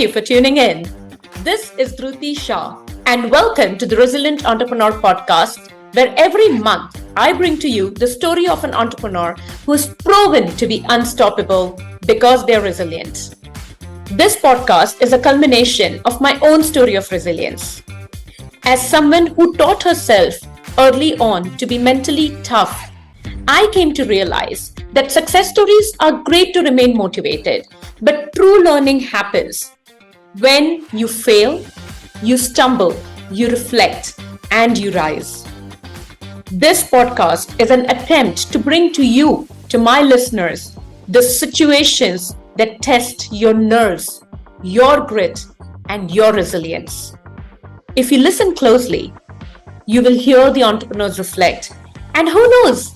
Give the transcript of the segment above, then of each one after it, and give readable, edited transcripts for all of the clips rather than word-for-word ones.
you for tuning in. This is Dhruti Shah, and welcome to the Resilient Entrepreneur Podcast, where every month I bring to you the story of an entrepreneur who is proven to be unstoppable because they are resilient. This podcast is a culmination of my own story of resilience. As someone who taught herself early on to be mentally tough, I came to realize that success stories are great to remain motivated, but true learning happens when you fail, you stumble, you reflect, and you rise. This podcast is an attempt to bring to you, to my listeners, the situations that test your nerves, your grit, and your resilience. If you listen closely, you will hear the entrepreneurs reflect. And who knows,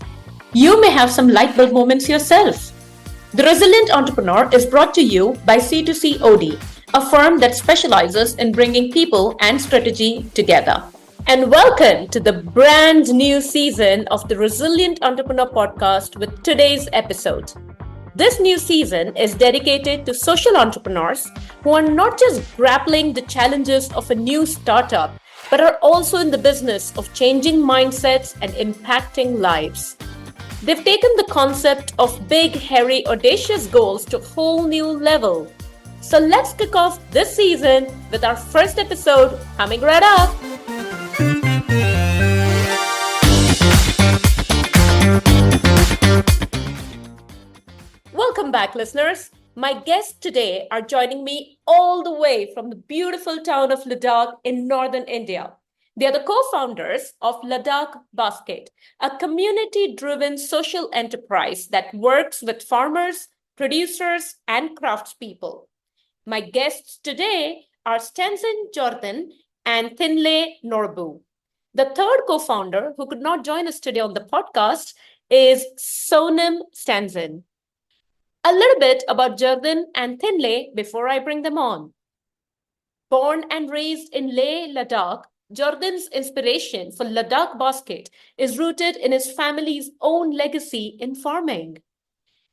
you may have some light bulb moments yourself. The Resilient Entrepreneur is brought to you by C2C OD, a firm that specializes in bringing people and strategy together. And welcome to the brand new season of the Resilient Entrepreneur Podcast with today's episode. This new season is dedicated to social entrepreneurs who are not just grappling the challenges of a new startup, but are also in the business of changing mindsets and impacting lives. They've taken the concept of big, hairy, audacious goals to a whole new level. So let's kick off this season with our first episode coming right up. Welcome back, listeners. My guests today are joining me all the way from the beautiful town of Ladakh in northern India. They are the co-founders of Ladakh Basket, a community-driven social enterprise that works with farmers, producers, and craftspeople. My guests today are Stanzin, Jorden, and Thinles, Norboo. The third co-founder, who could not join us today on the podcast, is Stanzin. A little bit about Jorden and Thinles before I bring them on. Born and raised in Leh, Ladakh, Jorden's inspiration for Ladakh Basket is rooted in his family's own legacy in farming.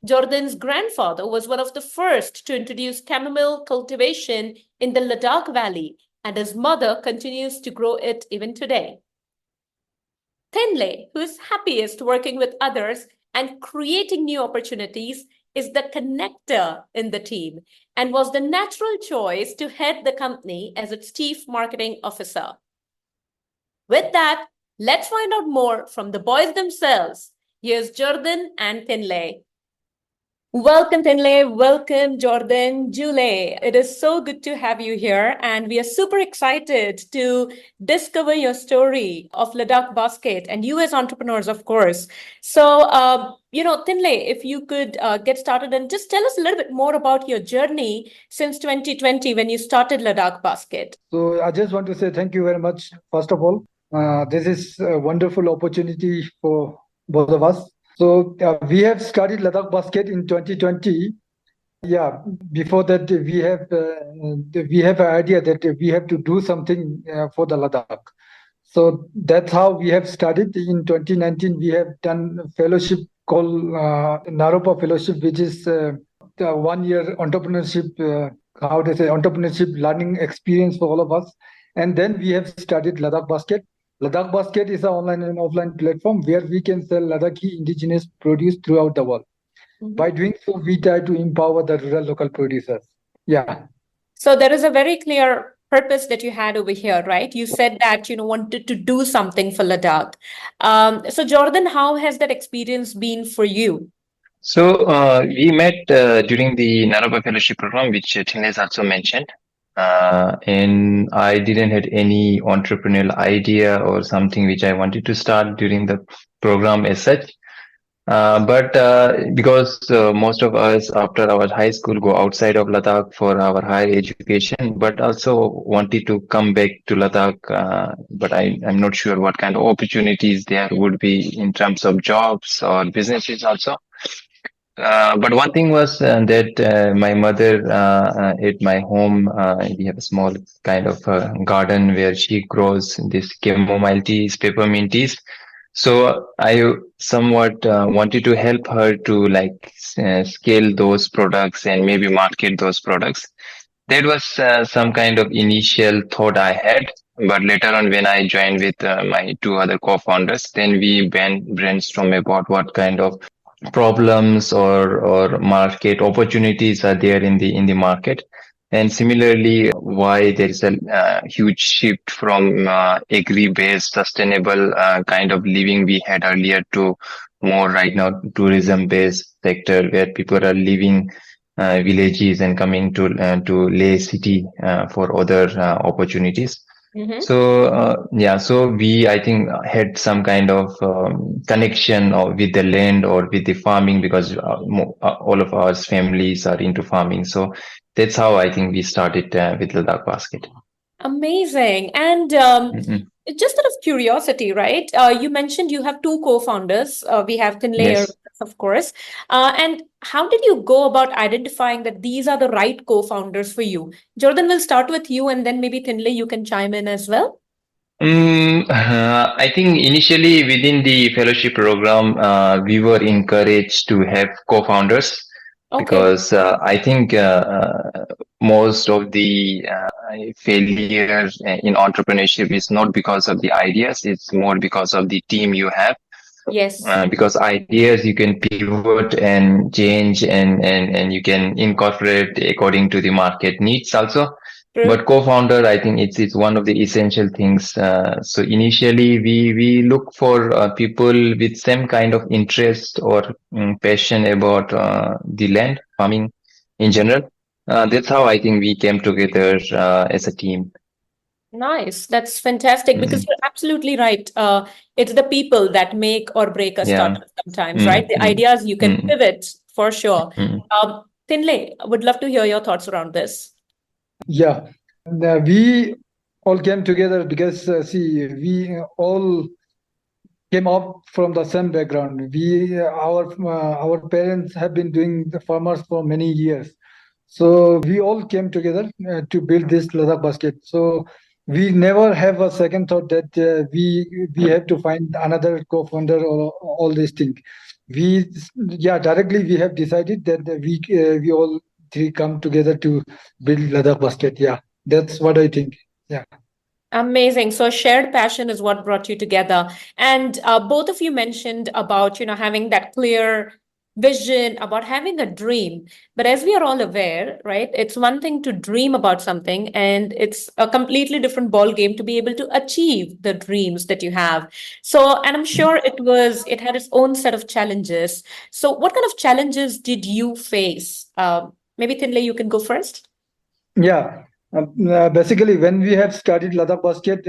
Jorden's grandfather was one of the first to introduce chamomile cultivation in the Ladakh Valley, and his mother continues to grow it even today. Thinles, who is happiest working with others and creating new opportunities, is the connector in the team and was the natural choice to head the company as its chief marketing officer. With that, let's find out more from the boys themselves. Here's Jorden and Thinles. Welcome, Thinles. Welcome, Jorden. Julie. It is so good to have you here, and we are super excited to discover your story of Ladakh Basket and you as entrepreneurs, of course. So, Thinles, if you could get started and just tell us a little bit more about your journey since 2020 when you started Ladakh Basket. So I just want to say thank you very much, first of all. This is a wonderful opportunity for both of us. So we have started Ladakh Basket in 2020. Yeah, before that we have an idea that we have to do something for the Ladakh. So that's how we have started. In 2019, we have done a fellowship called Norboo Fellowship, which is the 1 year entrepreneurship, entrepreneurship learning experience for all of us. And then we have started Ladakh Basket. Ladakh Basket is an online and offline platform where we can sell Ladakhi indigenous produce throughout the world. Mm-hmm. By doing so, we try to empower the rural local producers. Yeah. So there is a very clear purpose that you had over here, right? You said that you wanted to do something for Ladakh. So Jorden, how has that experience been for you? So we met during the Norboo Fellowship program, which Thinles also mentioned. And I didn't have any entrepreneurial idea or something which I wanted to start during the program as such. But because most of us after our high school go outside of Ladakh for our higher education, but also wanted to come back to Ladakh. But I'm not sure what kind of opportunities there would be in terms of jobs or businesses also. But one thing was that my mother at my home, we have a small kind of garden where she grows this chamomile teas, peppermint teas. So I somewhat wanted to help her to scale those products and maybe market those products. That was some kind of initial thought I had, but later on when I joined with my two other co-founders, then we brainstorm about what kind of problems or market opportunities are there in the market, and similarly why there is a huge shift from agri-based sustainable kind of living we had earlier to more right now tourism-based sector where people are living villages and coming to Leh city for other opportunities. Mm-hmm. So yeah, so we I think had some kind of connection or with the land or with the farming because all of our families are into farming. So that's how I think we started with Ladakh Basket. Amazing. And Mm-mm. just out of curiosity, right? You mentioned you have two co-founders. We have Thinles, Yes. of course. And how did you go about identifying that these are the right co-founders for you? Jordan, will start with you, and then maybe Thinley, you can chime in as well. I think initially within the fellowship program, we were encouraged to have co-founders Okay. because I think most of the failure in entrepreneurship is not because of the ideas, it's more because of the team you have. Yes. Because ideas you can pivot and change and you can incorporate according to the market needs also. But True. co-founder, I think it's one of the essential things. So initially, we look for people with same kind of interest or passion about the land farming in general. That's how I think we came together as a team. Nice. That's fantastic because Mm, you're absolutely right. It's the people that make or break a yeah. startup sometimes, right? Mm, The mm, ideas you can mm, pivot for sure. mm. Tinley, I would love to hear your thoughts around this. Yeah, we all came together because see, we all came up from the same background. Our parents have been doing the farmers for many years, so we all came together to build this Ladakh basket. So we never have a second thought that we have to find another co-founder or all these things. We yeah directly we have decided that we all three come together to build Ladakh basket. Yeah, that's what I think. Yeah. Amazing. So shared passion is what brought you together. And both of you mentioned about, having that clear vision, about having a dream. But as we are all aware, right, it's one thing to dream about something, and it's a completely different ball game to be able to achieve the dreams that you have. So, and I'm sure it had its own set of challenges. So what kind of challenges did you face? Maybe Tinley, you can go first. Yeah, basically, when we have started Ladakh Basket,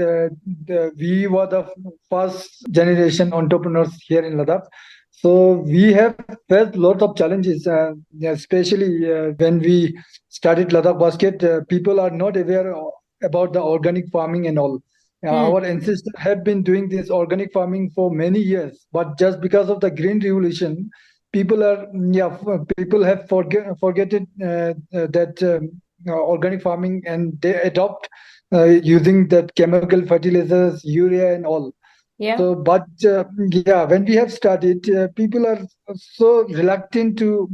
we were the first generation entrepreneurs here in Ladakh. So we have faced lots of challenges, yeah, especially when we started Ladakh Basket. People are not aware about the organic farming and all. Hmm. Our ancestors have been doing this organic farming for many years, but just because of the Green Revolution, people have forgotten that. Organic farming and they adopt using that chemical fertilizers, urea and all. Yeah. So, but yeah, when we have started, people are so reluctant to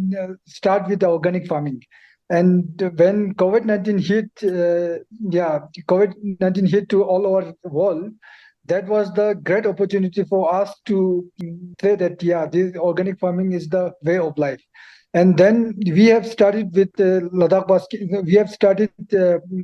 start with the organic farming. And when COVID-19 hit, COVID-19 hit to all our world, that was the great opportunity for us to say that, yeah, this organic farming is the way of life. And then we have started with Ladakh Basket. We have started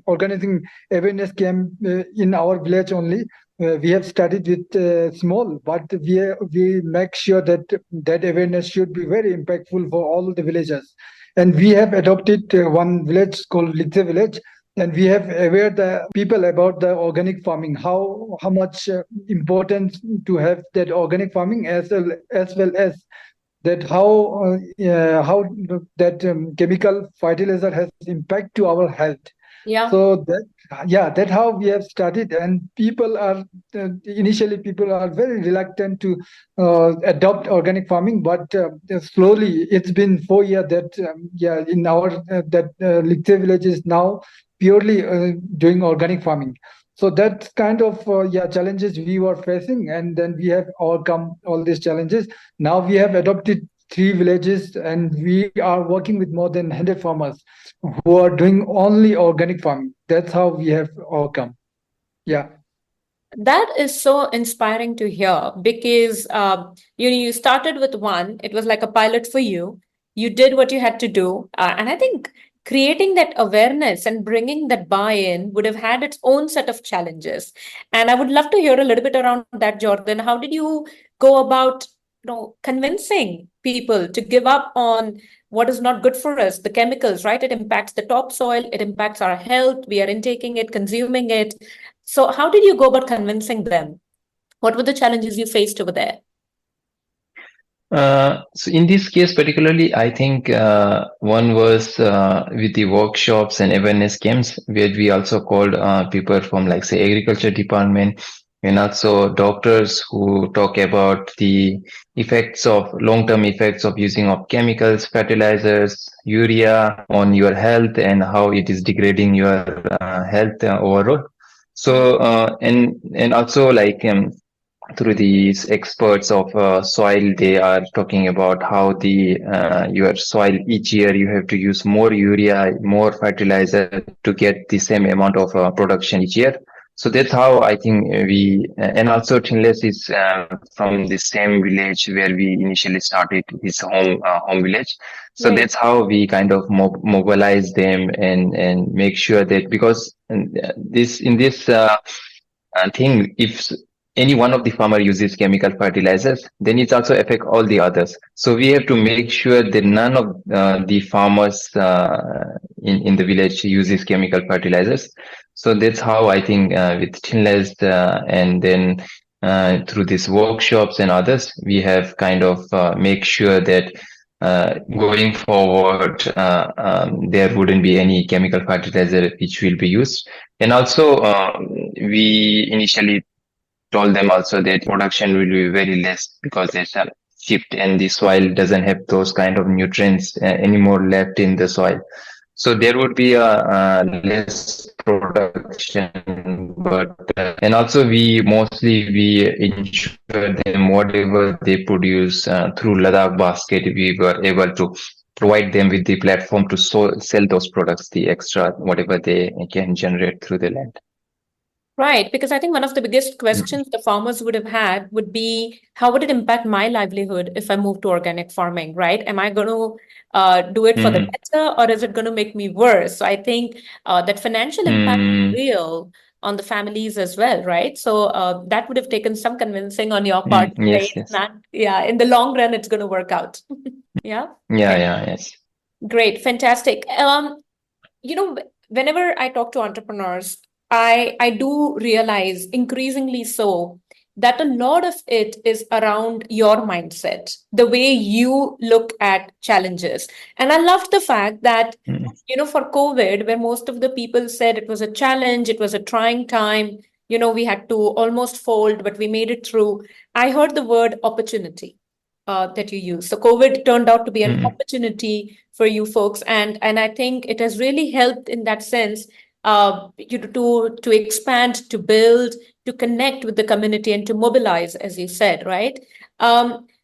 organizing awareness camp in our village only. We have started with small, but we make sure that that awareness should be very impactful for all the villagers. And we have adopted one village called Lithe village, and we have aware the people about the organic farming, how much importance to have that organic farming as well as that how that chemical fertilizer has impact to our health. Yeah. So that how we have started, and people are initially people are very reluctant to adopt organic farming, but slowly it's been 4 years that in our that Lichte village is now purely doing organic farming. So that kind of challenges we were facing, and then we have overcome all these challenges. Now we have adopted 3 villages, and we are working with more than 100 farmers who are doing only organic farming. That's how we have overcome. Yeah. That is so inspiring to hear because you started with one. It was like a pilot for you. You did what you had to do, and I think creating that awareness and bringing that buy-in would have had its own set of challenges. And I would love to hear a little bit around that, Jordan. How did you go about, convincing people to give up on what is not good for us, the chemicals, right? It impacts the topsoil, it impacts our health. We are intaking it, consuming it. So, how did you go about convincing them? What were the challenges you faced over there? So in this case particularly, I think one was with the workshops and awareness camps where we also called people from like say agriculture department and also doctors who talk about the long-term effects of using of chemicals, fertilizers, urea on your health and how it is degrading your health overall. So and also like through these experts of soil, they are talking about how the your soil each year you have to use more urea, more fertilizer to get the same amount of production each year. So that's how I think and also Thinles is from the same village where we initially started his home village. So Right. that's how we kind of mobilize them and make sure that because this in this thing, if any one of the farmer uses chemical fertilizers, then it also affect all the others. So we have to make sure that none of the farmers in the village uses chemical fertilizers. So that's how I think with Thinles and then through these workshops and others, we have kind of make sure that going forward, there wouldn't be any chemical fertilizer which will be used. And also, we initially told them also that production will be very less because there's a shift and the soil doesn't have those kind of nutrients anymore left in the soil. So there would be a less production, but and also we ensure them whatever they produce through Ladakh Basket, we were able to provide them with the platform to sell those products, the extra whatever they can generate through the land. Right, because I think one of the biggest questions the farmers would have had would be how would it impact my livelihood if I move to organic farming, right? Am I going to do it for the Mm, better or is it going to make me worse? So I think that financial impact is mm, real on the families as well, right? So that would have taken some convincing on your part to say yes, it's yes. not, yeah, in the long run, it's going to work out. Yeah. Yeah, yeah, yes. Great, fantastic. Whenever I talk to entrepreneurs, I do realize increasingly so that a lot of it is around your mindset, the way you look at challenges. And I loved the fact that, Mm, for COVID, where most of the people said it was a challenge, it was a trying time, we had to almost fold, but we made it through. I heard the word opportunity that you use. So COVID turned out to be an mm, opportunity for you folks, and I think it has really helped in that sense. To expand, to build, to connect with the community, and to mobilize, as you said, right?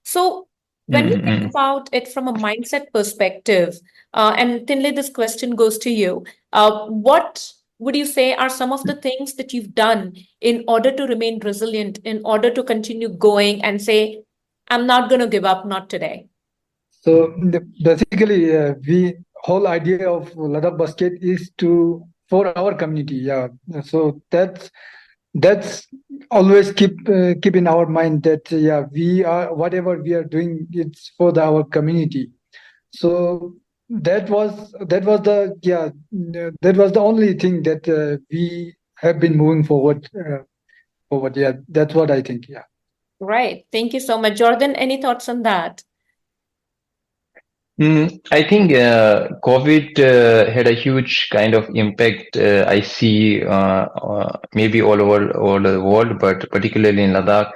So when we mm, think mm. about it from a mindset perspective, and Tinley, this question goes to you. What would you say are some of the things that you've done in order to remain resilient, in order to continue going and say, I'm not going to give up, not today. So basically, we whole idea of Ladakh Basket is to for our community. Yeah. So that's always keep in our mind that yeah, we are whatever we are doing, it's for our community. So that was the only thing that we have been moving forward. Yeah, that's what I think. Yeah. Right. Thank you so much. Jordan, any thoughts on that? I think COVID had a huge kind of impact. I see maybe all the world, but particularly in Ladakh,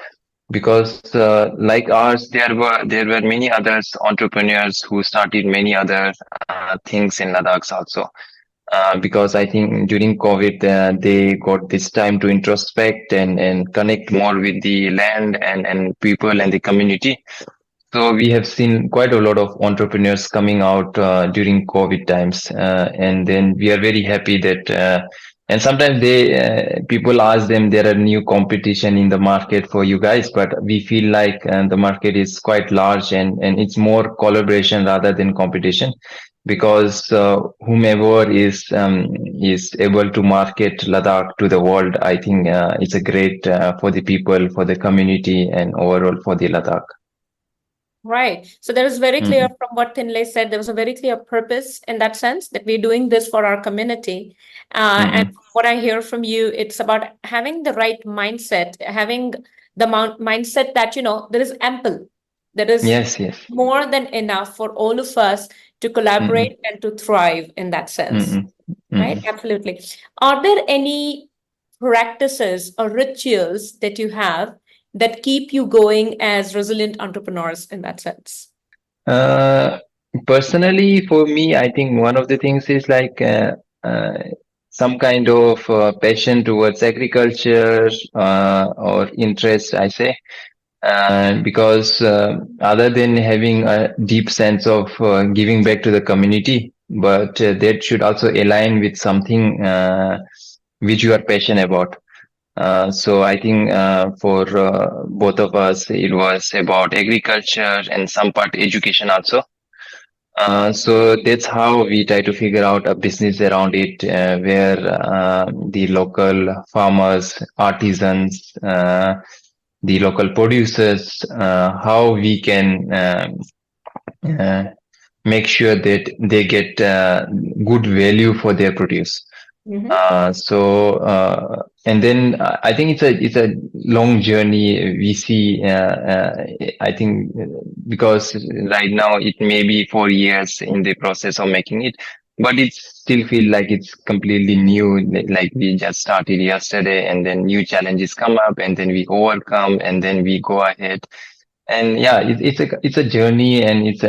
because like ours, there were many others entrepreneurs who started many other things in Ladakh also. Because I think during COVID, they got this time to introspect and connect more with the land and people and the community. So we have seen quite a lot of entrepreneurs coming out during COVID times, and then we are very happy that. And sometimes people ask them there are new competition in the market for you guys, but we feel like the market is quite large and it's more collaboration rather than competition, because whomever is able to market Ladakh to the world, I think it's a great for the people, for the community, and overall for the Ladakh. Right. So there is very clear Mm-mm. from what Thinles said, there was a very clear purpose in that sense that we're doing this for our community. And Mm-mm. from what I hear from you, it's about having the right mindset, having the mindset that, there is ample, there is Yes, yes. more than enough for all of us to Mm-mm. collaborate and to thrive in that sense. Mm-mm. Right? Mm-mm. Absolutely. Are there any practices or rituals that you have that keep you going as resilient entrepreneurs in that sense? Uh, Personally, for me, I think one of the things is like uh, some kind of passion towards agriculture or interest, I say. Because other than having a deep sense of giving back to the community, but that should also align with something which you are passionate about. So I think for both of us, it was about agriculture and some part education also. So that's how we try to figure out a business around it, where the local farmers, artisans, the local producers, how we can uh, make sure that they get good value for their produce. Mhm. And then I think it's a long journey. We see. I think because right now it may be 4 years in the process of making it, but it still feel like it's completely new. Like we just started yesterday, and then new challenges come up, and then we overcome, and then we go ahead. And yeah, it's a journey, and it's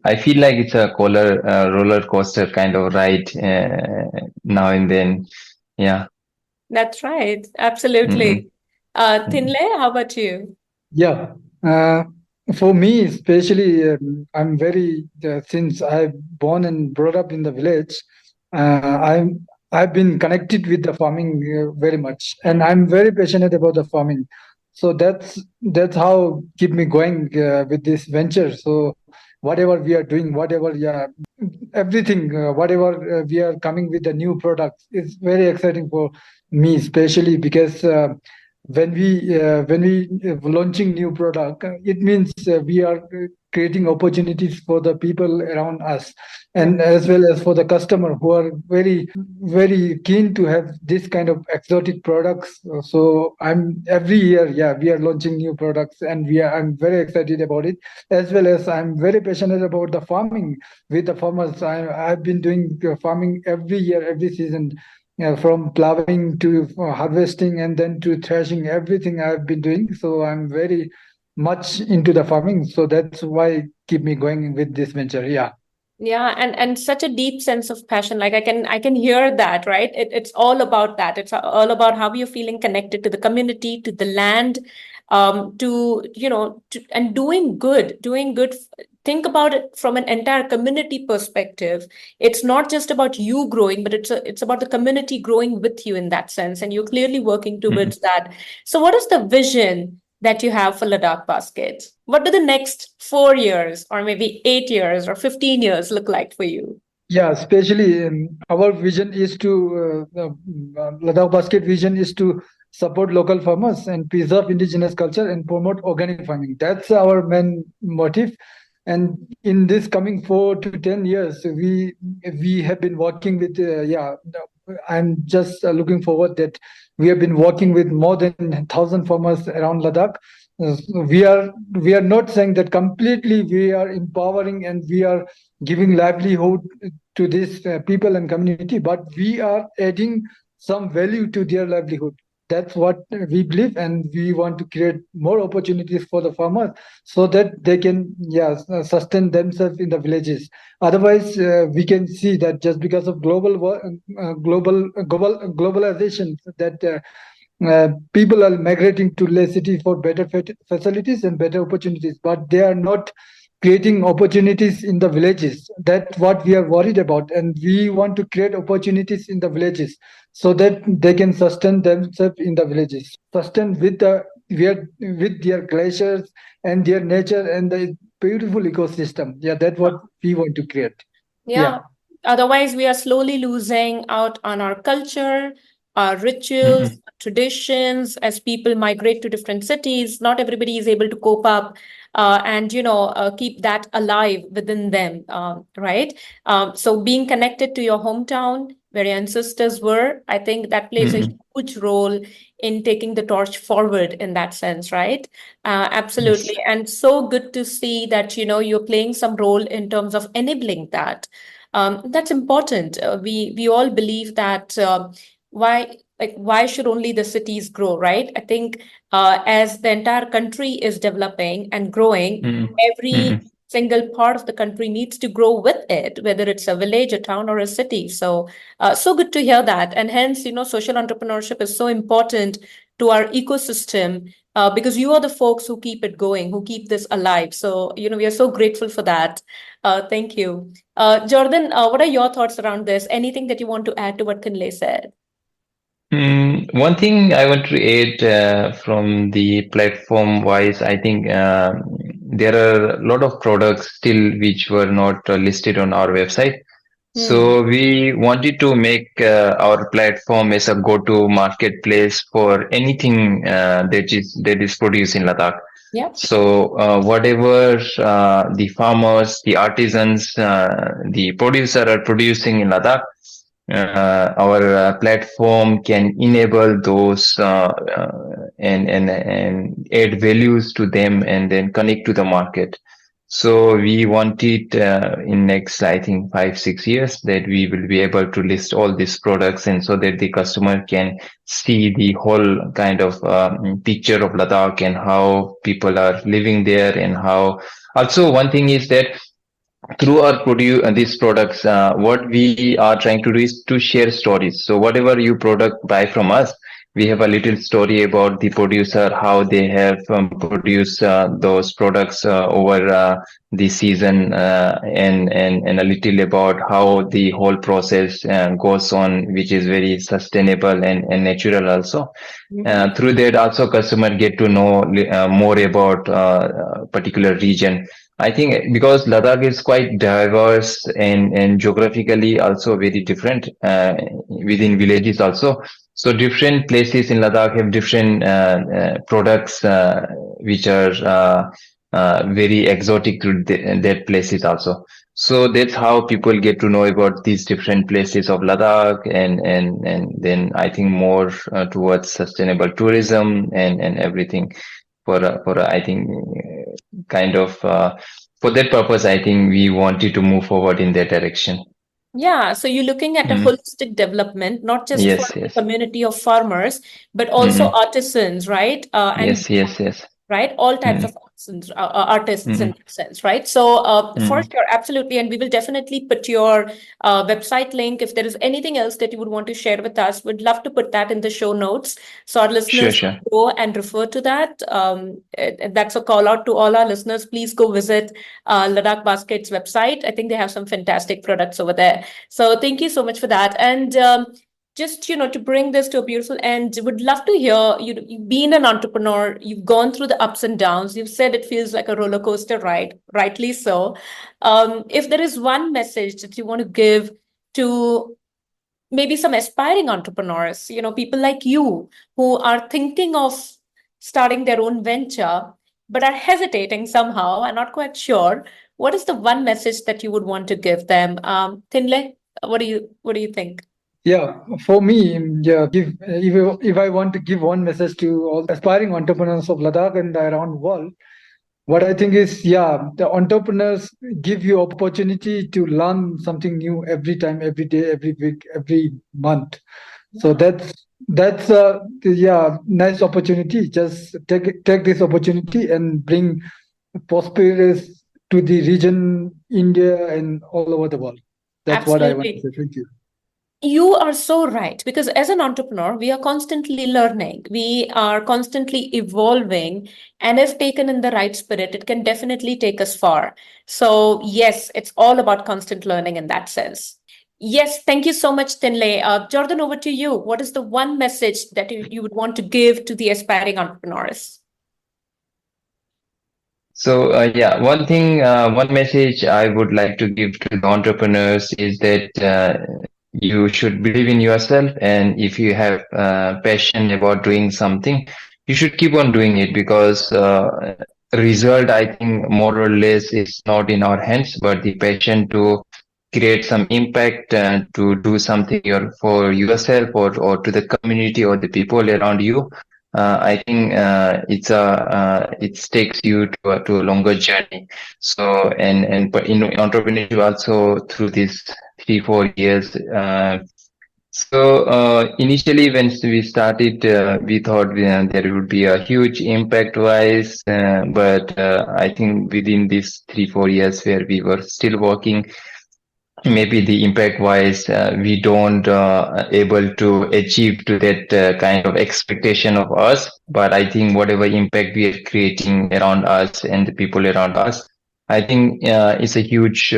I feel like it's a roller coaster kind of ride now and then. Yeah. That's right. Mm-mm. Absolutely. Mm-mm. Thinley, how about you? Yeah. Uh, for me, especially, I'm very since I born and brought up in the village. I've been connected with the farming very much, and I'm very passionate about the farming. So that's how keep me going with this venture. So whatever we are doing, whatever, yeah, everything, whatever we are coming with the new products, is very exciting for me, especially because. When we launching new product, it means we are creating opportunities for the people around us, Yeah. and as well as for the customer who are very keen to have this kind of exotic products. So I'm every year, yeah, we are launching new products, and I'm very excited about it. As well as I'm very passionate about the farming with the farmers. I've been doing farming every year, every season, from plowing to harvesting and then to thrashing, everything I've been doing. So I'm very much into the farming. So that's why keep me going with this venture. Yeah. Yeah, and such a deep sense of passion. Like I can hear that, right? It's all about that. It's all about how you're feeling connected to the community, to the land, and doing good. Think about it from an entire community perspective. It's not just about you growing, but it's about the community growing with you in that sense, and you're clearly working Mm-mm. towards that. So, what is the vision that you have for Ladakh Basket? What do the next 4 years, or maybe 8 years, or 15 years look like for you? Yeah, especially our vision is to Ladakh Basket vision is to support local farmers and preserve indigenous culture and promote organic farming. That's our main motive. And in this coming 4 to 10 years, we have been working with yeah. I'm just looking forward that we have been working with more than 1,000 farmers around Ladakh. We are not saying that completely we are empowering and we are giving livelihood to this people and community, but we are adding some value to their livelihood. That's what we believe, and we want to create more opportunities for the farmers so that they can, yeah, sustain themselves in the villages. Otherwise, we can see that just because of globalization, that people are migrating to less cities for better facilities and better opportunities, but they are not creating opportunities in the villages. That's what we are worried about, and we want to create opportunities in the villages so that they can sustain themselves in the villages, sustain with their glaciers and their nature and the beautiful ecosystem. Yeah, that's what we want to create. Yeah. Yeah. Otherwise, we are slowly losing out on our culture, our rituals, Mm-mm. traditions as people migrate to different cities. Not everybody is able to cope up and, keep that alive within them, right? So being connected to your hometown where your ancestors were, I think that plays a Mm-mm. huge role in taking the torch forward in that sense, right? Yes. Absolutely. And so good to see that, you're playing some role in terms of enabling that. That's important. We all believe that why should only the cities grow, right? I think as the entire country is developing and growing, Mm-mm. every Mm-mm. single part of the country needs to grow with it, whether it's a village, a town, or a city. So, so good to hear that. And hence, social entrepreneurship is so important to our ecosystem because you are the folks who keep it going, who keep this alive. So, we are so grateful for that. Thank you. Jordan, what are your thoughts around this? Anything that you want to add to what Thinley said? One thing I want to add from the platform wise, I think there are a lot of products still which were not listed on our website. Hmm. So we wanted to make our platform as a go-to marketplace for anything that is produced in Ladakh. Yep. So whatever the farmers, the artisans, the producer are producing in Ladakh, our platform can enable those and add values to them and then connect to the market. So we want it in next, I think, 5, 6 years that we will be able to list all these products and so that the customer can see the whole kind of picture of Ladakh and how people are living there and how. Also, one thing is that through our produce these products, what we are trying to do is to share stories. So whatever you product buy from us, we have a little story about the producer, how they have produced those products over the season, and a little about how the whole process goes on, which is very sustainable and natural also. Mhm. Through that, also customer get to know more about a particular region. I think because Ladakh is quite diverse and geographically also very different within villages also. So different places in Ladakh have different products which are very exotic to that places also. So that's how people get to know about these different places of Ladakh, and then I think more towards sustainable tourism and everything I think kind of for that purpose. I think we wanted to move forward in that direction. Yeah, so you're looking at a Mm. holistic development, not just for Yes, the yes. community of farmers, but also Mm-mm. artisans, right? And Yes, yes, yes. right? All types Mm-mm. of artists in Mm-mm. that sense, right? So for Mm-mm. sure, absolutely. And we will definitely put your website link. If there is anything else that you would want to share with us, we'd love to put that in the show notes so our Sure, listeners can sure. go and refer to that. That's a call out to all our listeners. Please go visit Ladakh Basket's website. I think they have some fantastic products over there. So thank you so much for that. And just to bring this to a beautiful end, would love to hear you've been an entrepreneur, you've gone through the ups and downs, you've said it feels like a roller coaster ride, rightly so. If there is one message that you want to give to maybe some aspiring entrepreneurs, people like you who are thinking of starting their own venture but are hesitating somehow and not quite sure, what is the one message that you would want to give them? Thinle, what do you think? Yeah, for me, give if I want to give one message to all aspiring entrepreneurs of Ladakh and the around world, what I think is, yeah, the entrepreneurs give you opportunity to learn something new every time, every day, every week, every month. So that's nice opportunity. Just take this opportunity and bring prosperous to the region, India, and all over the world. That's what I want to Absolutely. say. Thank you. You are so right, because as an entrepreneur, we are constantly learning, we are constantly evolving, and if taken in the right spirit, it can definitely take us far. So, yes, it's all about constant learning in that sense. Yes, thank you so much, Thinley. Jorden, over to you. What is the one message that you would want to give to the aspiring entrepreneurs? So, one message I would like to give to the entrepreneurs is that you should believe in yourself, and if you have passion about doing something, you should keep on doing it because result, I think, more or less is not in our hands, but the passion to create some impact and to do something for yourself or to the community or the people around you. I think it takes you to a longer journey. So but in entrepreneurship also through these 3-4 years. Initially when we started, we thought there would be a huge impact wise, but I think within these 3-4 years where we were still working, maybe the impact wise we don't able to achieve to that kind of expectation of us, but I think whatever impact we are creating around us and the people around us, I think it's a huge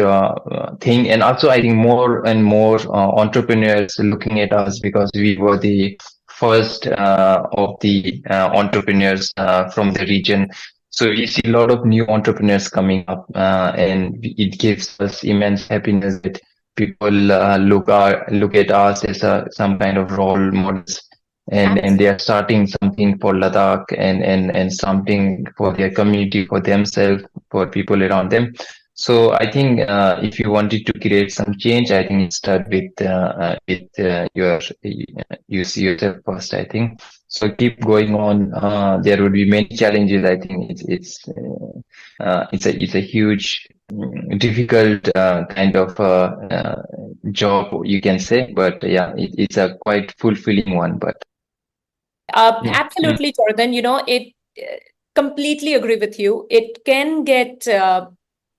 thing. And also I think more and more entrepreneurs looking at us because we were the first of the entrepreneurs from the region. So we see a lot of new entrepreneurs coming up, and it gives us immense happiness that people look at us as some kind of role models, and they are Absolutely. starting something for Ladakh and something for their community, for themselves, for people around them. So I think if you wanted to create some change, I think it start with you see yourself first, I think. So keep going on. There would be many challenges. I think it's a huge, difficult kind of job, you can say. But yeah, it's a quite fulfilling one. But yeah. Absolutely, Jordan. It completely agree with you. It can get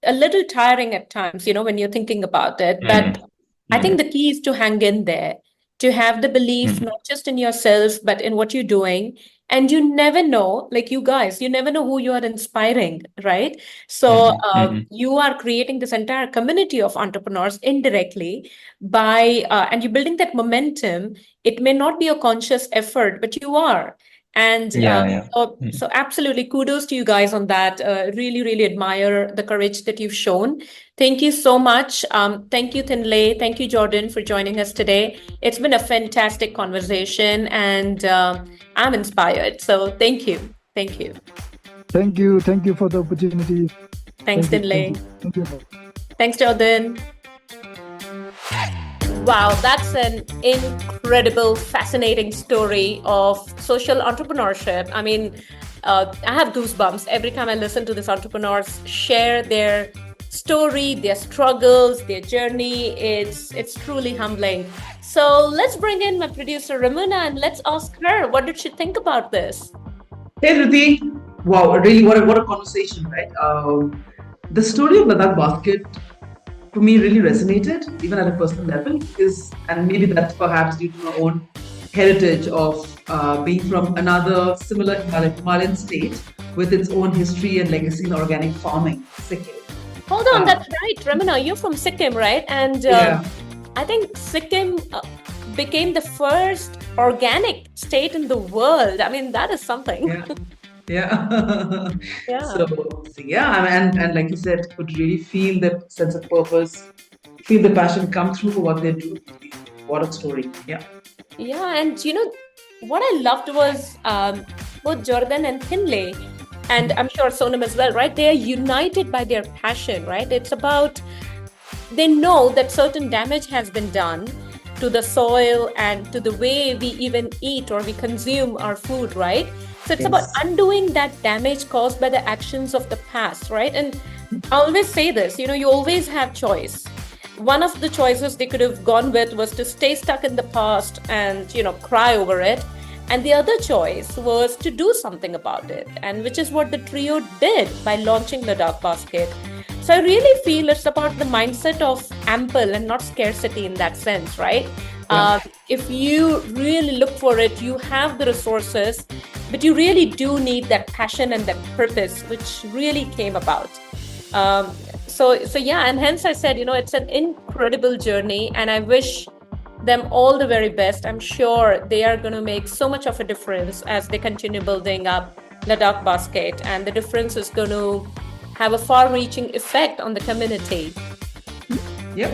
a little tiring at times, when you're thinking about it. But Mm, I think mm, the key is to hang in there, to have the belief mm, not just in yourself, but in what you're doing. And you never know, like you guys, you never know who you are inspiring, right? So mm, mm, you are creating this entire community of entrepreneurs indirectly and you're building that momentum. It may not be a conscious effort, but you are. And yeah, yeah. so absolutely kudos to you guys on that. Really, really admire the courage that you've shown. Thank you so much. Thank you, Thinley. Thank you, Jorden, for joining us today. It's been a fantastic conversation, and I'm inspired. So thank you. Thank you. Thank you for the opportunity. Thanks, Thank Thinley. you. Thank you. Thanks, Jorden. Wow, that's an incredible, fascinating story of social entrepreneurship. I mean, I have goosebumps every time I listen to these entrepreneurs share their story, their struggles, their journey. It's truly humbling. So let's bring in my producer Ramuna and let's ask her what did she think about this. Hey Ruti, wow, really what a conversation, right? The story of Ladakh Basket to me really resonated, even at a personal level, and maybe that's perhaps due to my own heritage of being from another similar Himalayan state with its own history and legacy in organic farming, Sikkim. Hold on, that's right, Ramuna. You're from Sikkim, right? And Yeah. I think Sikkim became the first organic state in the world. I mean, that is something. Yeah. Yeah. Yeah. So yeah, and like you said, could really feel that sense of purpose, feel the passion come through what they do. What a story. Yeah. Yeah, and what I loved was both Jorden and Thinley, and I'm sure Sonam as well, right? They are united by their passion, right? It's about they know that certain damage has been done to the soil and to the way we even eat or we consume our food, right? So it's about Yes. undoing that damage caused by the actions of the past, right? And I always say this, you always have choice. One of the choices they could have gone with was to stay stuck in the past and, cry over it. And the other choice was to do something about it, and which is what the trio did by launching Ladakh Basket. So I really feel it's about the mindset of ample and not scarcity in that sense, right? If you really look for it, you have the resources, but you really do need that passion and that purpose, which really came about. So yeah, and hence I said, it's an incredible journey, and I wish them all the very best. I'm sure they are going to make so much of a difference as they continue building up Ladakh Basket, and the difference is going to have a far-reaching effect on the community. Yep.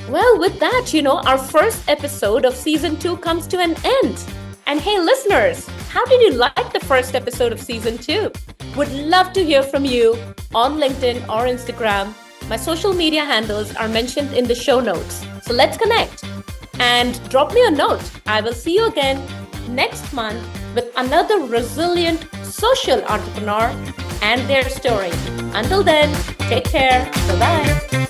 Well, with that, our first episode of season 2 comes to an end. And hey, listeners, how did you like the first episode of season 2? Would love to hear from you on LinkedIn or Instagram. My social media handles are mentioned in the show notes. So let's connect and drop me a note. I will see you again next month with another resilient social entrepreneur and their story. Until then, take care. Bye-bye.